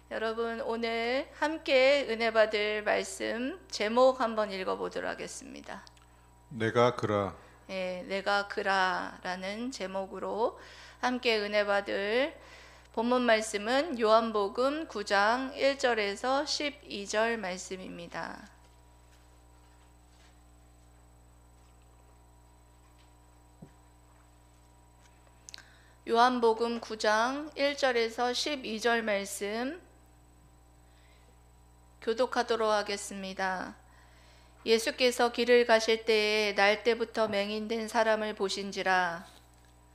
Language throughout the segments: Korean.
여러분 오늘 함께 은혜 받을 말씀 제목 한번 읽어보도록 하겠습니다. 내가 그라. 내가 그라라는 제목으로 함께 은혜 받을 본문 말씀은 요한복음 9장 1절에서 12절 말씀입니다. 요한복음 9장 1절에서 12절 말씀 교독하도록 하겠습니다. 예수께서 길을 가실 때에 날 때부터 맹인된 사람을 보신지라.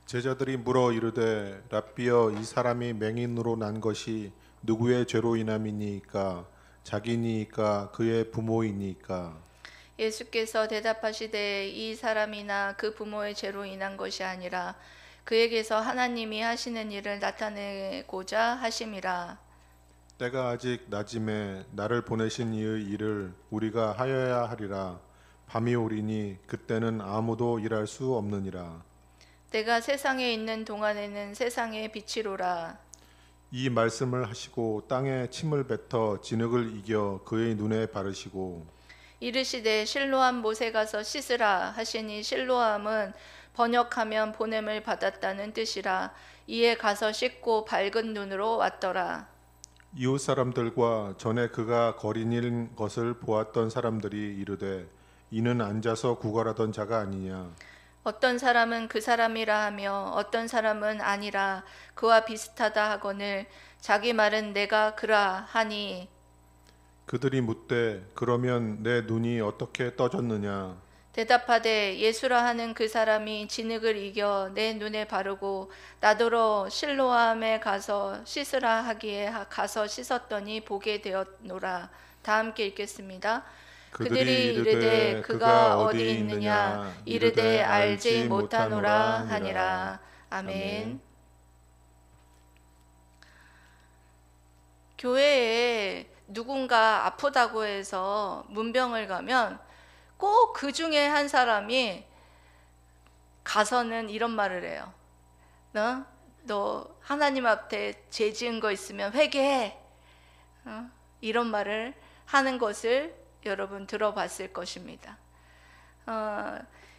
제자들이 물어 이르되 랍비여, 이 사람이 맹인으로 난 것이 누구의 죄로 인함이니이까? 자기니이까 그의 부모이니이까? 예수께서 대답하시되 이 사람이나 그 부모의 죄로 인한 것이 아니라 그에게서 하나님이 하시는 일을 나타내고자 하심이라. 때가 아직 낮음에 나를 보내신 이의 일을 우리가 하여야 하리라. 밤이 오리니 그때는 아무도 일할 수 없느니라. 내가 세상에 있는 동안에는 세상의 빛이로라. 이 말씀을 하시고 땅에 침을 뱉어 진흙을 이겨 그의 눈에 바르시고 이르시되 실로암 못에 가서 씻으라 하시니 실로암은 번역하면 보냄을 받았다는 뜻이라. 이에 가서 씻고 밝은 눈으로 왔더라. 이웃 사람들과 전에 그가 거린인 것을 보았던 사람들이 이르되 이는 앉아서 구걸하던 자가 아니냐. 어떤 사람은 그 사람이라 하며 어떤 사람은 아니라 그와 비슷하다 하거늘 자기 말은 내가 그라 하니. 그들이 묻되 그러면 내 눈이 어떻게 떠졌느냐. 대답하되 예수라 하는 그 사람이 진흙을 이겨 내 눈에 바르고 나더러 실로암에 가서 씻으라 하기에 가서 씻었더니 보게 되었노라. 다 함께 읽겠습니다. 그들이 이르되 그가 어디 있느냐 이르되 알지 못하노라 하니라. 아멘. 교회에 누군가 아프다고 해서 문병을 가면 꼭 그 중에 한 사람이 가서는 이런 말을 해요. 너 하나님 앞에 죄 지은 거 있으면 회개해. 이런 말을 하는 것을 여러분 들어봤을 것입니다.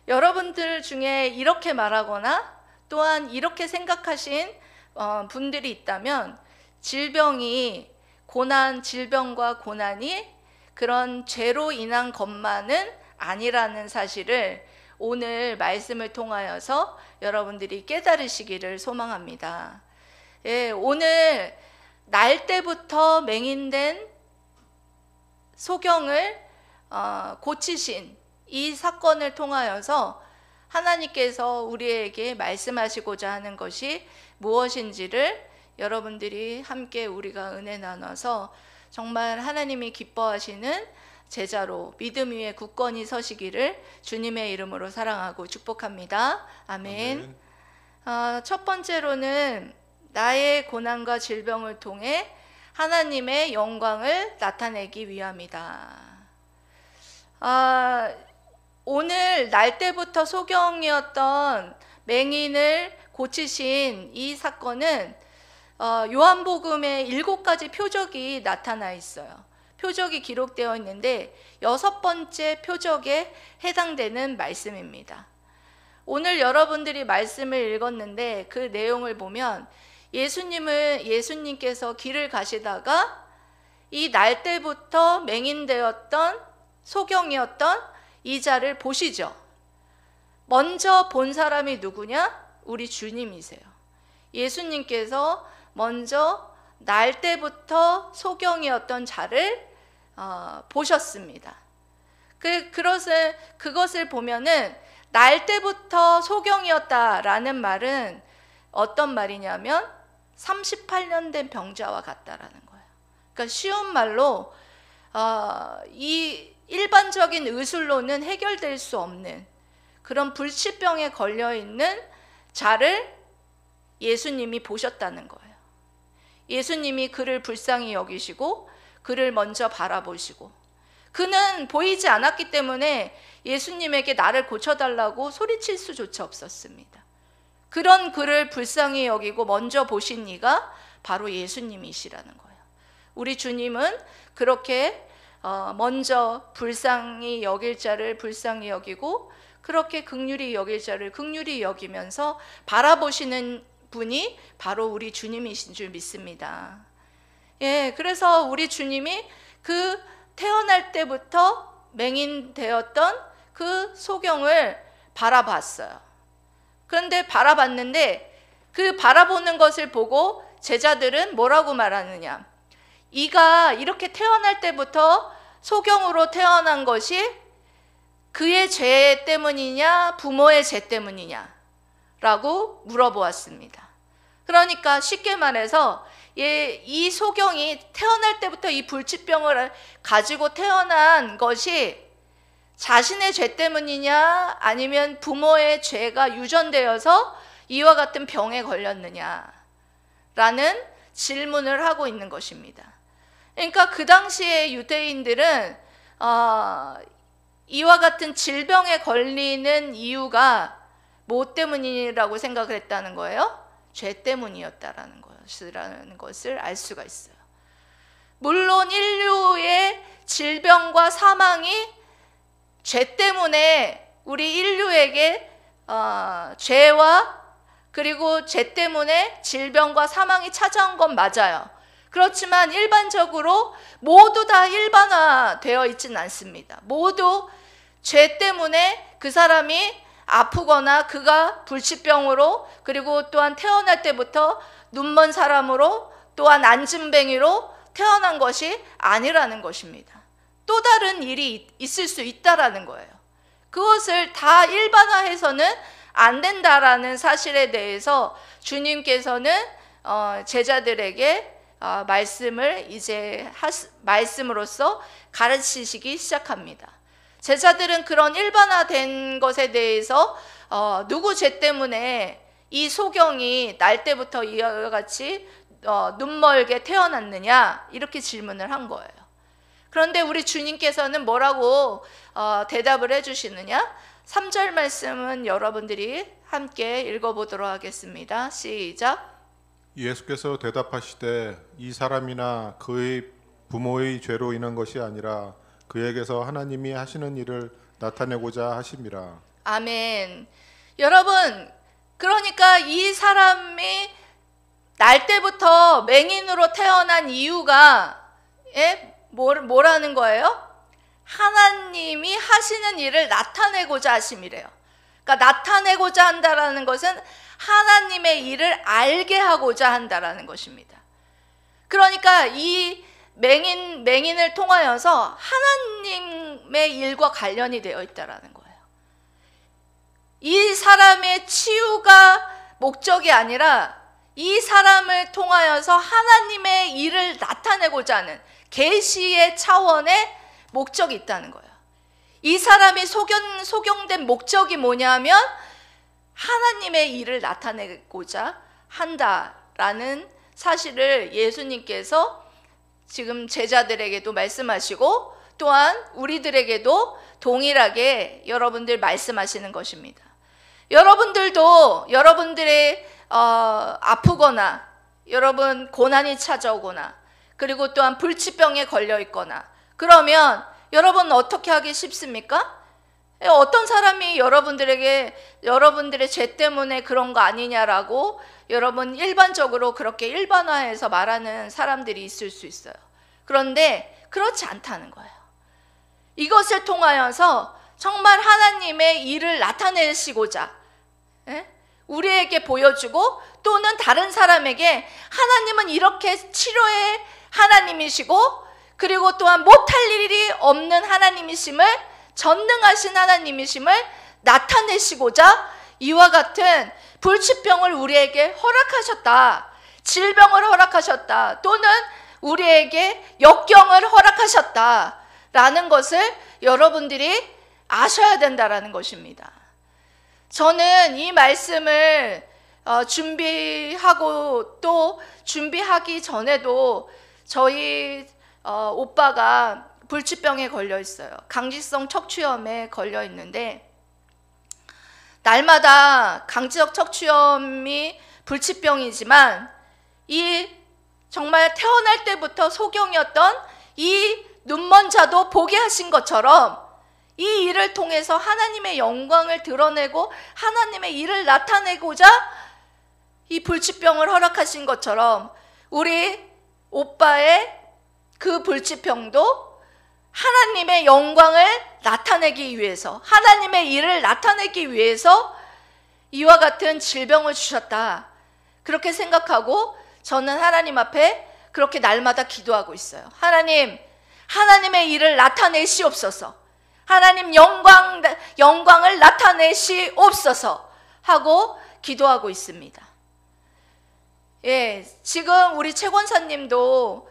여러분들 중에 이렇게 말하거나 또한 이렇게 생각하신 분들이 있다면 질병과 고난이 그런 죄로 인한 것만은 아니라는 사실을 오늘 말씀을 통하여서 여러분들이 깨달으시기를 소망합니다. 오늘 날 때부터 맹인된 소경을 고치신 이 사건을 통하여서 하나님께서 우리에게 말씀하시고자 하는 것이 무엇인지를 여러분들이 함께 우리가 은혜 나눠서 정말 하나님이 기뻐하시는 제자로 믿음 위에 굳건히 서시기를 주님의 이름으로 사랑하고 축복합니다. 아멘. 첫 번째로는 나의 고난과 질병을 통해 하나님의 영광을 나타내기 위함이다. 오늘 날 때부터 소경이었던 맹인을 고치신 이 사건은 요한복음에 7가지 표적이 나타나 있어요. 표적이 기록되어 있는데 6번째 표적에 해당되는 말씀입니다. 오늘 여러분들이 말씀을 읽었는데 그 내용을 보면 예수님께서 길을 가시다가 이 날 때부터 맹인되었던 소경이었던 이 자를 보시죠. 먼저 본 사람이 누구냐? 우리 주님이세요. 예수님께서 먼저 날 때부터 소경이었던 자를 보셨습니다. 그것을 보면은 날 때부터 소경이었다라는 말은 어떤 말이냐면 38년 된 병자와 같다라는 거예요. 그러니까 쉬운 말로 이 일반적인 의술로는 해결될 수 없는 그런 불치병에 걸려 있는 자를 예수님이 보셨다는 거예요. 예수님이 그를 불쌍히 여기시고 그를 먼저 바라보시고 그는 보이지 않았기 때문에 예수님에게 나를 고쳐달라고 소리칠 수조차 없었습니다. 그런 그를 불쌍히 여기고 먼저 보신 이가 바로 예수님이시라는 거예요. 우리 주님은 그렇게 먼저 불쌍히 여길 자를 불쌍히 여기고 그렇게 긍휼히 여길 자를 긍휼히 여기면서 바라보시는 분이 바로 우리 주님이신 줄 믿습니다. 예, 그래서 우리 주님이 그 태어날 때부터 맹인되었던 그 소경을 바라봤어요. 그런데 바라봤는데 그 바라보는 것을 보고 제자들은 뭐라고 말하느냐? 이가 이렇게 태어날 때부터 소경으로 태어난 것이 그의 죄 때문이냐 부모의 죄 때문이냐 라고 물어보았습니다. 그러니까 쉽게 말해서 이 소경이 태어날 때부터 이 불치병을 가지고 태어난 것이 자신의 죄 때문이냐 아니면 부모의 죄가 유전되어서 이와 같은 병에 걸렸느냐 라는 질문을 하고 있는 것입니다. 그러니까 그 당시에 유대인들은 이와 같은 질병에 걸리는 이유가 뭐 때문이라고 생각을 했다는 거예요? 죄 때문이었다라는 것을 알 수가 있어요. 물론 인류의 질병과 사망이 죄 때문에 우리 인류에게 죄와 그리고 죄 때문에 질병과 사망이 찾아온 건 맞아요. 그렇지만 일반적으로 모두 다 일반화되어 있지는 않습니다. 모두 죄 때문에 그 사람이 아프거나 그가 불치병으로 그리고 또한 태어날 때부터 눈먼 사람으로 또한 안진뱅이로 태어난 것이 아니라는 것입니다. 또 다른 일이 있을 수 있다라는 거예요. 그것을 다 일반화해서는 안 된다라는 사실에 대해서 주님께서는 제자들에게 말씀을 이제 말씀으로써 가르치시기 시작합니다. 제자들은 그런 일반화된 것에 대해서 누구 죄 때문에 이 소경이 날 때부터 이와 같이 눈멀게 태어났느냐 이렇게 질문을 한 거예요. 그런데 우리 주님께서는 뭐라고 대답을 해주시느냐? 3절 말씀은 여러분들이 함께 읽어보도록 하겠습니다. 시작. 예수께서 대답하시되 이 사람이나 그의 부모의 죄로 인한 것이 아니라 그에게서 하나님이 하시는 일을 나타내고자 하심이라. 아멘. 여러분, 그러니까 이 사람이 날 때부터 맹인으로 태어난 이유가 뭐라는 거예요? 하나님이 하시는 일을 나타내고자 하심이래요. 그러니까 나타내고자 한다라는 것은 하나님의 일을 알게 하고자 한다라는 것입니다. 그러니까 이 맹인을 통하여서 하나님의 일과 관련이 되어 있다라는 거예요. 이 사람의 치유가 목적이 아니라 이 사람을 통하여서 하나님의 일을 나타내고자 하는 계시의 차원의 목적이 있다는 거예요. 이 사람이 소경된 목적이 뭐냐면 하나님의 일을 나타내고자 한다라는 사실을 예수님께서 지금 제자들에게도 말씀하시고 또한 우리들에게도 동일하게 여러분들 말씀하시는 것입니다. 여러분들도 여러분들의 아프거나 여러분 고난이 찾아오거나 그리고 또한 불치병에 걸려 있거나 그러면 여러분 어떻게 하기 쉽습니까? 어떤 사람이 여러분들에게 여러분들의 죄 때문에 그런 거 아니냐라고 여러분 일반적으로 그렇게 일반화해서 말하는 사람들이 있을 수 있어요. 그런데 그렇지 않다는 거예요. 이것을 통하여서 정말 하나님의 일을 나타내시고자 우리에게 보여주고 또는 다른 사람에게 하나님은 이렇게 치료의 하나님이시고 그리고 또한 못할 일이 없는 하나님이심을 전능하신 하나님이심을 나타내시고자 이와 같은 불치병을 우리에게 허락하셨다. 질병을 허락하셨다. 또는 우리에게 역경을 허락하셨다. 라는 것을 여러분들이 아셔야 된다라는 것입니다. 저는 이 말씀을 준비하고 또 준비하기 전에도 저희 오빠가 불치병에 걸려 있어요. 강직성 척추염에 걸려 있는데 날마다 강직성 척추염이 불치병이지만 이 정말 태어날 때부터 소경이었던 이 눈먼 자도 보게 하신 것처럼 이 일을 통해서 하나님의 영광을 드러내고 하나님의 일을 나타내고자 이 불치병을 허락하신 것처럼 우리 오빠의 그 불치병도 하나님의 영광을 나타내기 위해서, 하나님의 일을 나타내기 위해서 이와 같은 질병을 주셨다. 그렇게 생각하고 저는 하나님 앞에 그렇게 날마다 기도하고 있어요. 하나님, 하나님의 일을 나타내시옵소서. 하나님 영광을 나타내시옵소서 하고 기도하고 있습니다. 예, 지금 우리 최 권사님도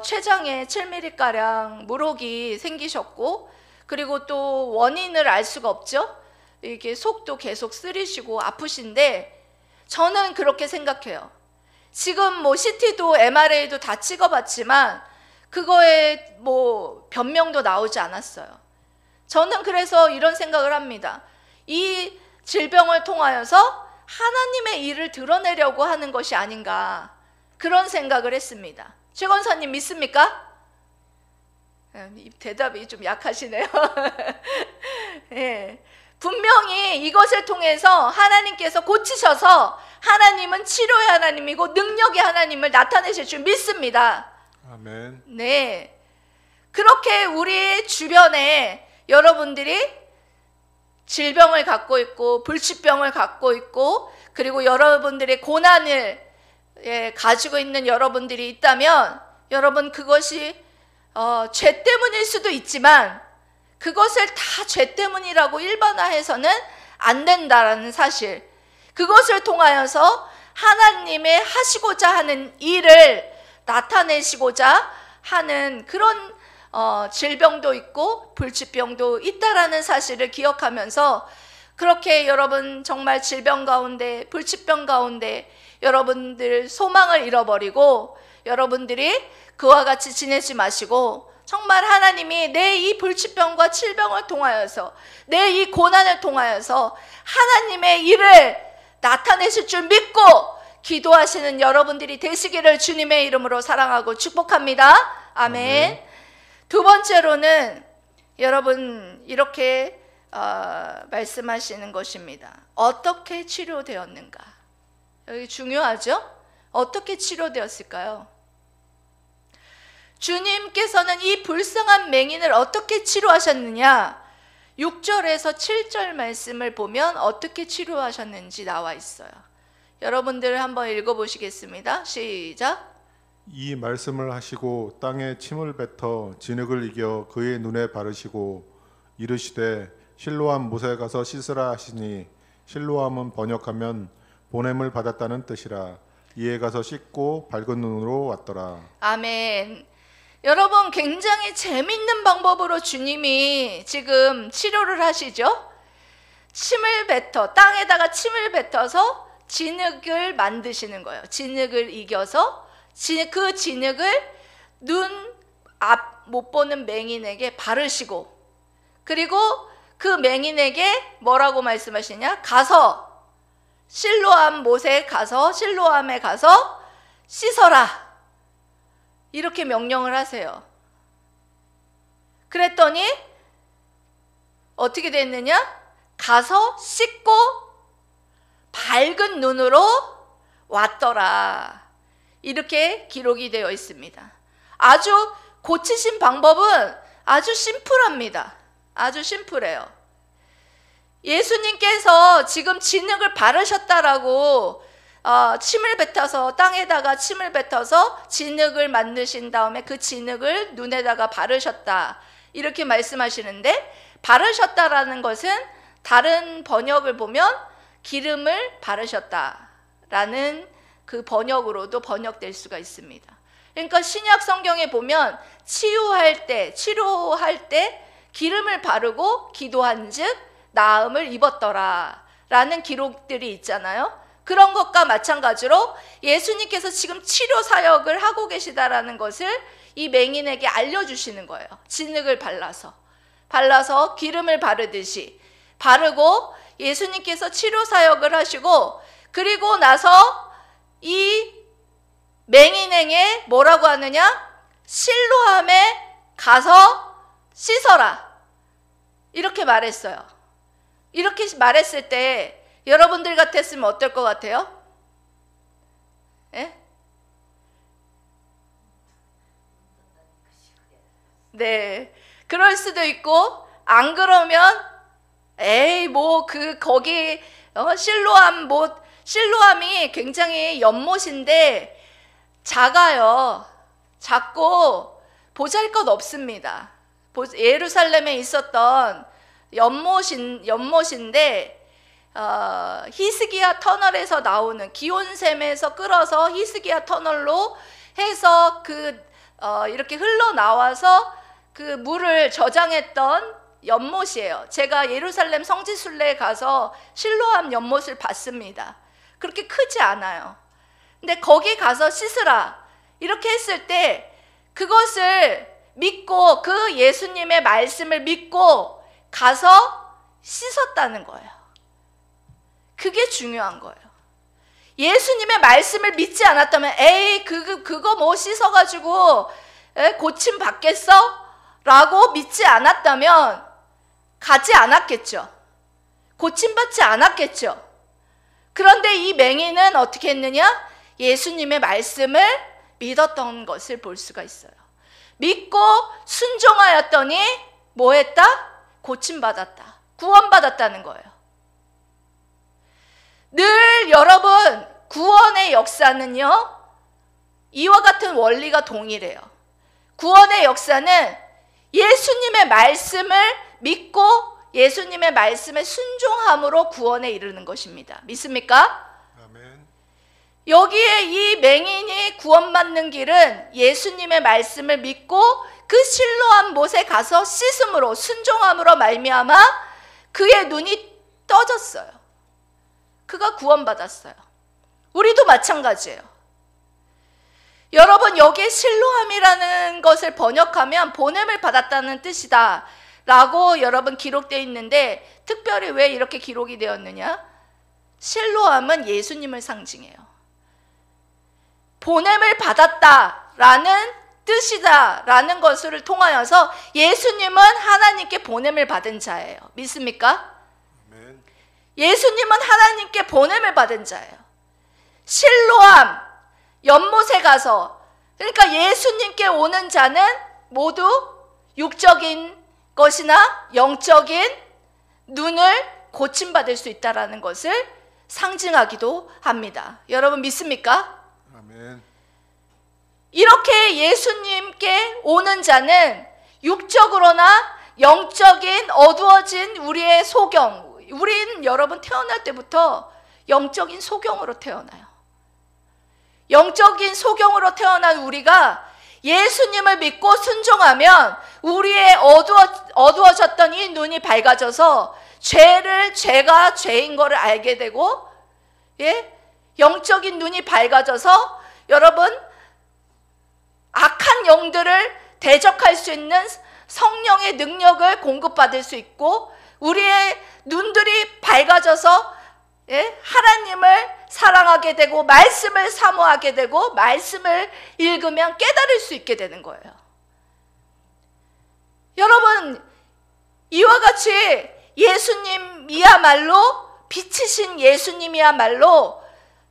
췌장에 7mm가량 물혹이 생기셨고, 그리고 또 원인을 알 수가 없죠. 이게 속도 계속 쓰리시고 아프신데, 저는 그렇게 생각해요. 지금 뭐 CT도 MRA도 다 찍어봤지만 그거에 뭐 변명도 나오지 않았어요. 저는 그래서 이런 생각을 합니다. 이 질병을 통하여서 하나님의 일을 드러내려고 하는 것이 아닌가, 그런 생각을 했습니다. 최 권사님 믿습니까? 대답이 좀 약하시네요. 예, 분명히 이것을 통해서 하나님께서 고치셔서 하나님은 치료의 하나님이고 능력의 하나님을 나타내실 줄 믿습니다. 아멘. 네, 그렇게 우리 주변에 여러분들이 질병을 갖고 있고 불치병을 갖고 있고, 그리고 여러분들의 고난을 가지고 있는 여러분들이 있다면, 여러분 그것이 죄 때문일 수도 있지만 그것을 다 죄 때문이라고 일반화해서는 안 된다라는 사실, 그것을 통하여서 하나님의 하시고자 하는 일을 나타내시고자 하는 그런 질병도 있고 불치병도 있다라는 사실을 기억하면서, 그렇게 여러분 정말 질병 가운데 불치병 가운데 여러분들 소망을 잃어버리고 여러분들이 그와 같이 지내지 마시고, 정말 하나님이 내 이 불치병과 질병을 통하여서, 내 이 고난을 통하여서 하나님의 일을 나타내실 줄 믿고 기도하시는 여러분들이 되시기를 주님의 이름으로 사랑하고 축복합니다. 아멘. 아멘. 두 번째로는 여러분 이렇게 말씀하시는 것입니다. 어떻게 치료되었는가? 여기 중요하죠? 어떻게 치료되었을까요? 주님께서는 이 불쌍한 맹인을 어떻게 치료하셨느냐? 6절에서 7절 말씀을 보면 어떻게 치료하셨는지 나와 있어요. 여러분들 한번 읽어보시겠습니다. 시작. 이 말씀을 하시고 땅에 침을 뱉어 진흙을 이겨 그의 눈에 바르시고 이르시되 실로암 못에 가서 씻으라 하시니, 실로암은 번역하면 보냄을 받았다는 뜻이라. 이에 가서 씻고 밝은 눈으로 왔더라. 아멘. 여러분 굉장히 재밌는 방법으로 주님이 지금 치료를 하시죠. 침을 뱉어, 땅에다가 침을 뱉어서 진흙을 만드시는 거예요. 진흙을 이겨서 그 진흙을 눈 앞 못 보는 맹인에게 바르시고, 그리고 그 맹인에게 뭐라고 말씀하시냐? 가서 실로암 못에 가서, 실로암에 가서 씻어라, 이렇게 명령을 하세요. 그랬더니 어떻게 됐느냐? 가서 씻고 밝은 눈으로 왔더라, 이렇게 기록이 되어 있습니다. 아주 고치신 방법은 아주 심플합니다. 아주 심플해요. 예수님께서 지금 진흙을 바르셨다라고 침을 뱉어서, 땅에다가 침을 뱉어서 진흙을 만드신 다음에 그 진흙을 눈에다가 바르셨다, 이렇게 말씀하시는데, 바르셨다라는 것은 다른 번역을 보면 기름을 바르셨다라는 그 번역으로도 번역될 수가 있습니다. 그러니까 신약 성경에 보면 치료할 때 기름을 바르고 기도한즉 나음을 입었더라 라는 기록들이 있잖아요. 그런 것과 마찬가지로 예수님께서 지금 치료 사역을 하고 계시다라는 것을 이 맹인에게 알려주시는 거예요. 진흙을 발라서 기름을 바르듯이 바르고 예수님께서 치료 사역을 하시고, 그리고 나서 이 맹인의 동행에 뭐라고 하느냐? 실로암에 가서 씻어라. 이렇게 말했어요. 이렇게 말했을 때 여러분들 같았으면 어떨 것 같아요? 예? 네, 그럴 수도 있고, 안 그러면 에이 뭐 거기 실로암이 굉장히 연못인데 작아요. 작고 보잘것 없습니다. 예루살렘에 있었던 연못인데 히스기야 터널에서 나오는 기온샘에서 끌어서 히스기야 터널로 해서 이렇게 흘러나와서 그 물을 저장했던 연못이에요. 제가 예루살렘 성지순례에 가서 실로암 연못을 봤습니다. 그렇게 크지 않아요. 근데 거기 가서 씻으라 이렇게 했을 때 그것을 믿고 그 예수님의 말씀을 믿고 가서 씻었다는 거예요. 그게 중요한 거예요. 예수님의 말씀을 믿지 않았다면 에이 그거 뭐 씻어가지고 고침 받겠어? 라고 믿지 않았다면 가지 않았겠죠. 고침받지 않았겠죠. 그런데 이 맹인은 어떻게 했느냐? 예수님의 말씀을 믿었던 것을 볼 수가 있어요. 믿고 순종하였더니 뭐 했다? 고침받았다. 구원받았다는 거예요. 늘 여러분 구원의 역사는요 이와 같은 원리가 동일해요. 구원의 역사는 예수님의 말씀을 믿고 예수님의 말씀에 순종함으로 구원에 이르는 것입니다. 믿습니까? 아멘. 여기에 이 맹인이 구원받는 길은 예수님의 말씀을 믿고 그 실로암 못에 가서 씻음으로 순종함으로 말미암아 그의 눈이 떠졌어요. 그가 구원받았어요. 우리도 마찬가지예요. 여러분 여기에 실로암이라는 것을 번역하면 보냄을 받았다는 뜻이다 라고 여러분 기록되어 있는데 특별히 왜 이렇게 기록이 되었느냐? 실로암은 예수님을 상징해요. 보냄을 받았다라는 뜻이다라는 것을 통하여서 예수님은 하나님께 보냄을 받은 자예요. 믿습니까? 아멘. 예수님은 하나님께 보냄을 받은 자예요. 실로암 연못에 가서 그러니까 예수님께 오는 자는 모두 육적인 것이나 영적인 눈을 고침받을 수 있다는 것을 상징하기도 합니다. 여러분 믿습니까? 아멘. 이렇게 예수님께 오는 자는 육적으로나 영적인 어두워진 우리의 소경, 우린 여러분 태어날 때부터 영적인 소경으로 태어나요. 영적인 소경으로 태어난 우리가 예수님을 믿고 순종하면 우리의 어두워졌던 이 눈이 밝아져서 죄가 죄인 거를 알게 되고, 영적인 눈이 밝아져서 여러분 악한 영들을 대적할 수 있는 성령의 능력을 공급받을 수 있고, 우리의 눈들이 밝아져서 하나님을 사랑하게 되고 말씀을 사모하게 되고 말씀을 읽으면 깨달을 수 있게 되는 거예요. 여러분 이와 같이 예수님이야말로 빛이신 예수님이야말로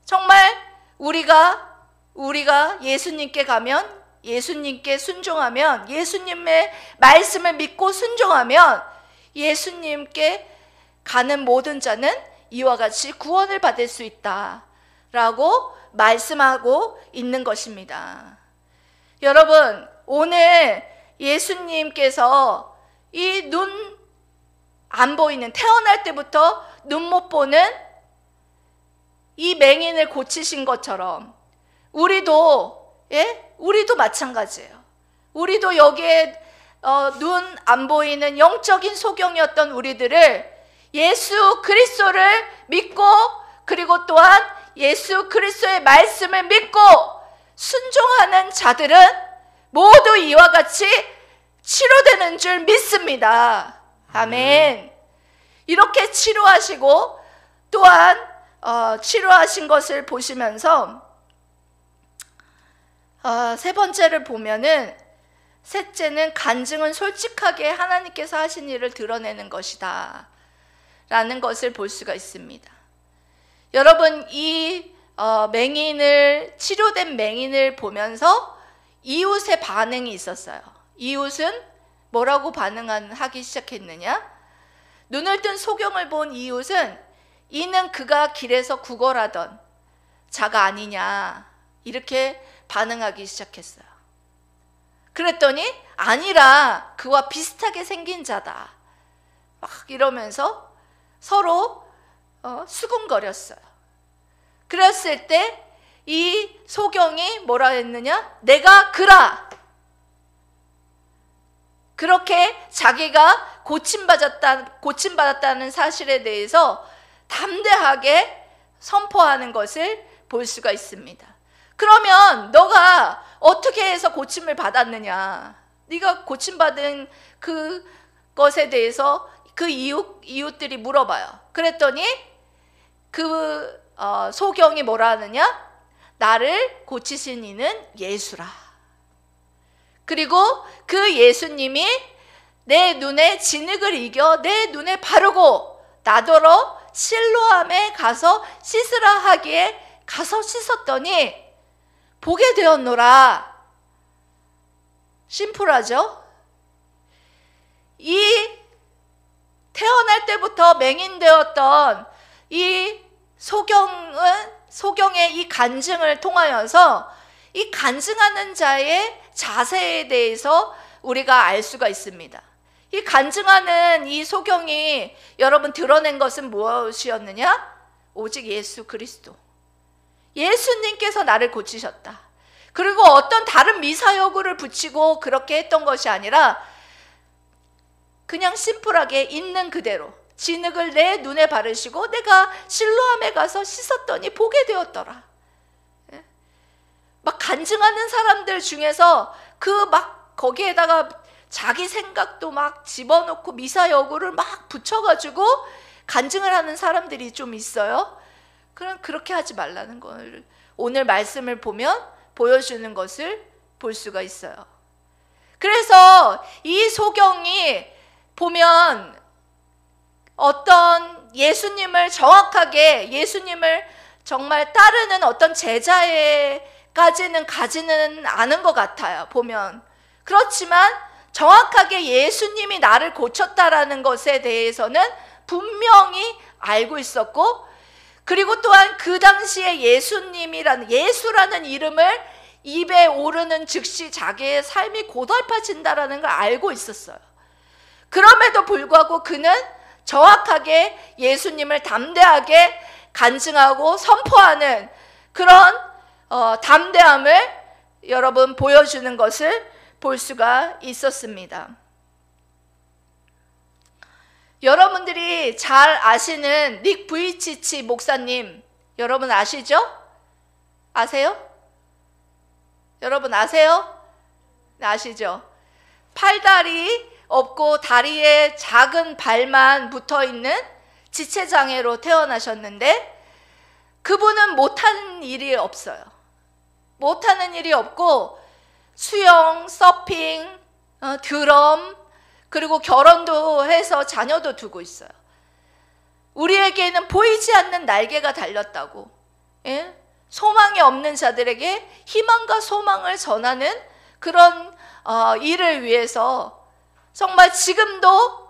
정말 우리가 예수님께 가면 예수님께 순종하면 예수님의 말씀을 믿고 순종하면 예수님께 가는 모든 자는 이와 같이 구원을 받을 수 있다라고 말씀하고 있는 것입니다. 여러분 오늘 예수님께서 이 눈 안 보이는 태어날 때부터 눈 못 보는 이 맹인을 고치신 것처럼 우리도 마찬가지예요. 우리도 여기에 눈 안 보이는 영적인 소경이었던 우리들을 예수 그리스도를 믿고 그리고 또한 예수 그리스도의 말씀을 믿고 순종하는 자들은 모두 이와 같이 치료되는 줄 믿습니다. 아멘. 이렇게 치료하시고 또한 치료하신 것을 보시면서 세 번째를 보면은, 셋째는 간증은 솔직하게 하나님께서 하신 일을 드러내는 것이다 라는 것을 볼 수가 있습니다. 여러분, 이 치료된 맹인을 보면서 이웃의 반응이 있었어요. 이웃은 뭐라고 반응하기 시작했느냐? 눈을 뜬 소경을 본 이웃은 이는 그가 길에서 구걸하던 자가 아니냐, 이렇게 반응하기 시작했어요. 그랬더니 아니라 그와 비슷하게 생긴 자다, 막 이러면서 서로 수군거렸어요. 그랬을 때 이 소경이 뭐라 했느냐? 내가 그라. 그렇게 자기가 고침받았다는 사실에 대해서 담대하게 선포하는 것을 볼 수가 있습니다. 그러면 너가 어떻게 해서 고침을 받았느냐? 네가 고침받은 그것에 대해서 그 이웃들이 물어봐요. 그랬더니 그 소경이 뭐라 하느냐? 나를 고치신 이는 예수라. 그리고 그 예수님이 내 눈에 진흙을 이겨 내 눈에 바르고 나더러 실로암에 가서 씻으라 하기에 가서 씻었더니 보게 되었노라. 심플하죠? 이 태어날 때부터 맹인되었던 이 소경의 이 간증을 통하여서 이 간증하는 자의 자세에 대해서 우리가 알 수가 있습니다. 이 간증하는 이 소경이 여러분 드러낸 것은 무엇이었느냐? 오직 예수 그리스도. 예수님께서 나를 고치셨다. 그리고 어떤 다른 미사여구를 붙이고 그렇게 했던 것이 아니라 그냥 심플하게 있는 그대로 진흙을 내 눈에 바르시고 내가 실로암에 가서 씻었더니 보게 되었더라. 막 간증하는 사람들 중에서 거기에다가 자기 생각도 막 집어넣고 미사여구를 막 붙여가지고 간증을 하는 사람들이 좀 있어요. 그럼 그렇게 하지 말라는 걸 오늘 말씀을 보면 보여주는 것을 볼 수가 있어요. 그래서 이 소경이 보면 어떤 예수님을 정확하게 예수님을 정말 따르는 어떤 제자에까지는 가지는 않은 것 같아요. 보면 그렇지만 정확하게 예수님이 나를 고쳤다라는 것에 대해서는 분명히 알고 있었고, 그리고 또한 그 당시에 예수라는 이름을 입에 오르는 즉시 자기의 삶이 고달파진다라는 걸 알고 있었어요. 그럼에도 불구하고 그는 정확하게 예수님을 담대하게 간증하고 선포하는 그런 담대함을 여러분 보여주는 것을 볼 수가 있었습니다. 여러분들이 잘 아시는 닉 부이치치 목사님, 여러분 아시죠? 아세요? 여러분 아세요? 아시죠? 팔다리 없고 다리에 작은 발만 붙어있는 지체장애로 태어나셨는데 그분은 못하는 일이 없어요. 못하는 일이 없고 수영, 서핑, 드럼, 그리고 결혼도 해서 자녀도 두고 있어요. 우리에게는 보이지 않는 날개가 달렸다고, 예? 소망이 없는 자들에게 희망과 소망을 전하는 그런 일을 위해서 정말 지금도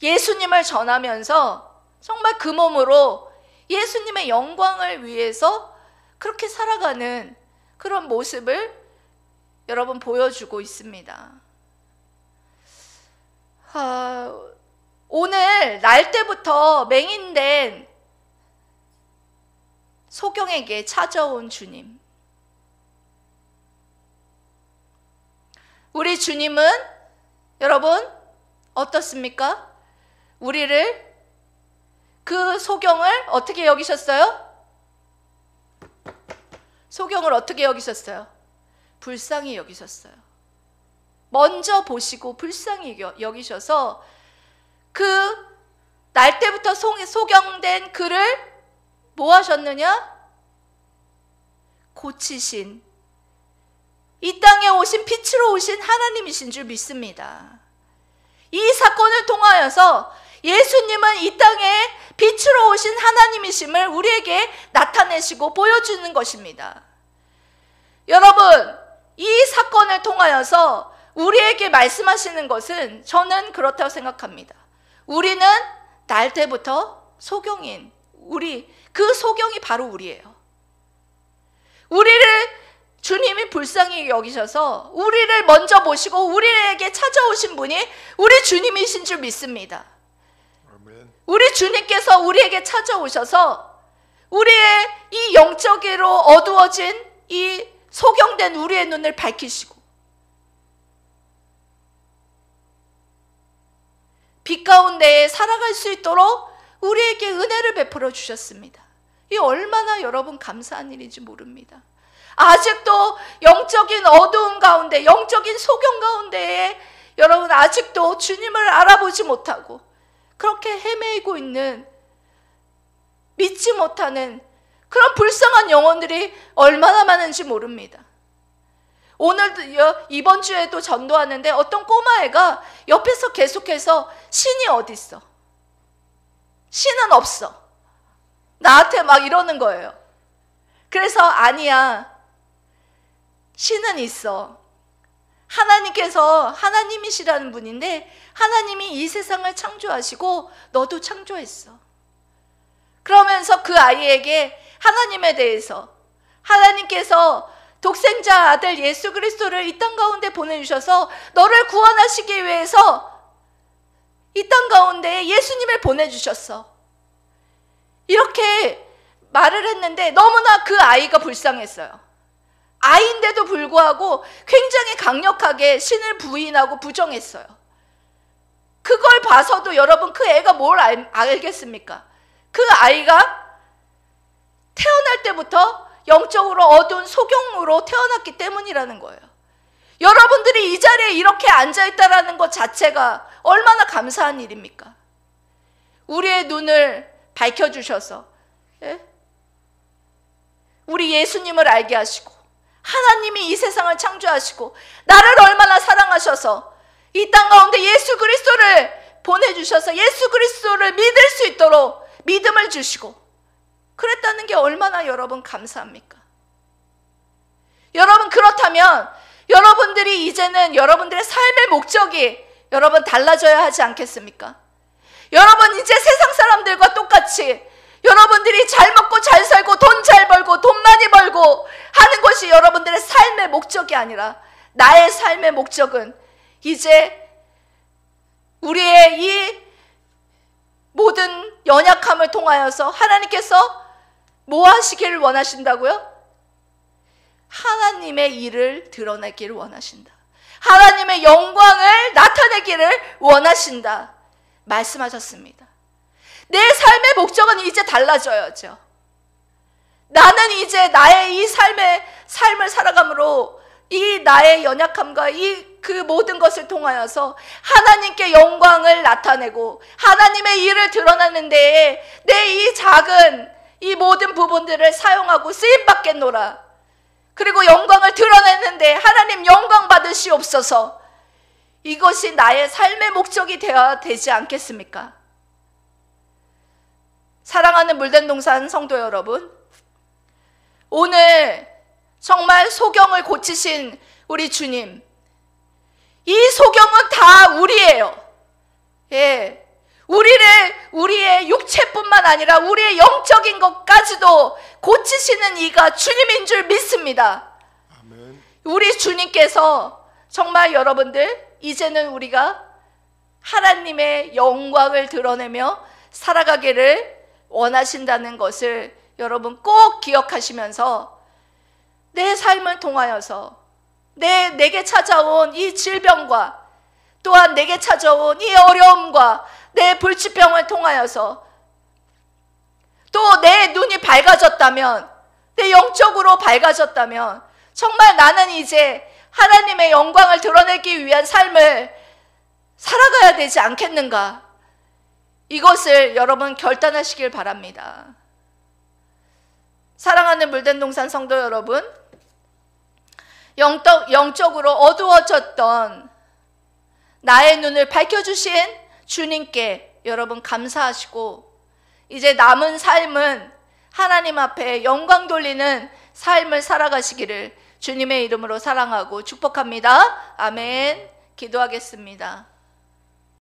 예수님을 전하면서 정말 그 몸으로 예수님의 영광을 위해서 그렇게 살아가는 그런 모습을 여러분 보여주고 있습니다. 오늘 날 때부터 맹인된 소경에게 찾아온 주님, 우리 주님은 여러분 어떻습니까? 우리를, 그 소경을 어떻게 여기셨어요? 소경을 어떻게 여기셨어요? 불쌍히 여기셨어요. 먼저 보시고 불쌍히 여기셔서 그 날 때부터 소경된 그를 뭐 하셨느냐? 고치신 이 땅에 오신 빛으로 오신 하나님이신 줄 믿습니다. 이 사건을 통하여서 예수님은 이 땅에 빛으로 오신 하나님이심을 우리에게 나타내시고 보여주는 것입니다. 여러분, 이 사건을 통하여서 우리에게 말씀하시는 것은 저는 그렇다고 생각합니다. 우리는 날 때부터 소경인 그 소경이 바로 우리예요. 우리를 주님이 불쌍히 여기셔서 우리를 먼저 모시고 우리에게 찾아오신 분이 우리 주님이신 줄 믿습니다. 아멘. 우리 주님께서 우리에게 찾아오셔서 우리의 이 영적으로 어두워진 이 소경된 우리의 눈을 밝히시고 빛 가운데에 살아갈 수 있도록 우리에게 은혜를 베풀어 주셨습니다. 이 얼마나 여러분 감사한 일인지 모릅니다. 아직도 영적인 어두움 가운데, 영적인 소경 가운데에 여러분 아직도 주님을 알아보지 못하고 그렇게 헤매이고 있는, 믿지 못하는 그런 불쌍한 영혼들이 얼마나 많은지 모릅니다. 오늘도 이번 주에도 전도하는데 어떤 꼬마애가 옆에서 계속해서 신이 어디 있어? 신은 없어. 나한테 막 이러는 거예요. 그래서 아니야, 신은 있어. 하나님께서 하나님이시라는 분인데 하나님이 이 세상을 창조하시고 너도 창조했어. 그러면서 그 아이에게 하나님에 대해서, 하나님께서 독생자 아들 예수 그리스도를 이 땅 가운데 보내주셔서 너를 구원하시기 위해서 이 땅 가운데 예수님을 보내주셨어. 이렇게 말을 했는데 너무나 그 아이가 불쌍했어요. 아이인데도 불구하고 굉장히 강력하게 신을 부인하고 부정했어요. 그걸 봐서도 여러분 그 애가 뭘 알겠습니까? 그 아이가 태어날 때부터 영적으로 어두운 소경으로 태어났기 때문이라는 거예요. 여러분들이 이 자리에 이렇게 앉아있다는 것 자체가 얼마나 감사한 일입니까? 우리의 눈을 밝혀주셔서 우리 예수님을 알게 하시고 하나님이 이 세상을 창조하시고 나를 얼마나 사랑하셔서 이 땅 가운데 예수 그리스도를 보내주셔서 예수 그리스도를 믿을 수 있도록 믿음을 주시고 그랬다는 게 얼마나 여러분 감사합니까? 여러분, 그렇다면 여러분들이 이제는 여러분들의 삶의 목적이 여러분 달라져야 하지 않겠습니까? 여러분, 이제 세상 사람들과 똑같이 여러분들이 잘 먹고 잘 살고 돈 잘 벌고 돈 많이 벌고 하는 것이 여러분들의 삶의 목적이 아니라 나의 삶의 목적은 이제 우리의 이 모든 연약함을 통하여서 하나님께서 뭐 하시기를 원하신다고요? 하나님의 일을 드러내기를 원하신다. 하나님의 영광을 나타내기를 원하신다 말씀하셨습니다. 내 삶의 목적은 이제 달라져야죠. 나는 이제 나의 이 삶을 살아감으로 이 나의 연약함과 그 모든 것을 통하여서 하나님께 영광을 나타내고 하나님의 일을 드러내는 데에 내 이 작은 이 모든 부분들을 사용하고 쓰임받겠노라. 그리고 영광을 드러내는데 하나님 영광 받으시옵소서. 이것이 나의 삶의 목적이 되어야 되지 않겠습니까? 사랑하는 물된동산 성도 여러분, 오늘 정말 소경을 고치신 우리 주님, 이 소경은 다 우리예요. 우리의 육체뿐만 아니라 우리의 영적인 것까지도 고치시는 이가 주님인 줄 믿습니다. 아멘. 우리 주님께서 정말 여러분들 이제는 우리가 하나님의 영광을 드러내며 살아가기를 원하신다는 것을 여러분 꼭 기억하시면서 내 삶을 통하여서 내게 찾아온 이 질병과 또한 내게 찾아온 이 어려움과 내 불치병을 통하여서 또 내 눈이 밝아졌다면, 내 영적으로 밝아졌다면 정말 나는 이제 하나님의 영광을 드러내기 위한 삶을 살아가야 되지 않겠는가? 이것을 여러분 결단하시길 바랍니다. 사랑하는 물된동산 성도 여러분, 영적으로 어두워졌던 나의 눈을 밝혀주신 주님께 여러분 감사하시고, 이제 남은 삶은 하나님 앞에 영광 돌리는 삶을 살아가시기를 주님의 이름으로 사랑하고 축복합니다. 아멘. 기도하겠습니다.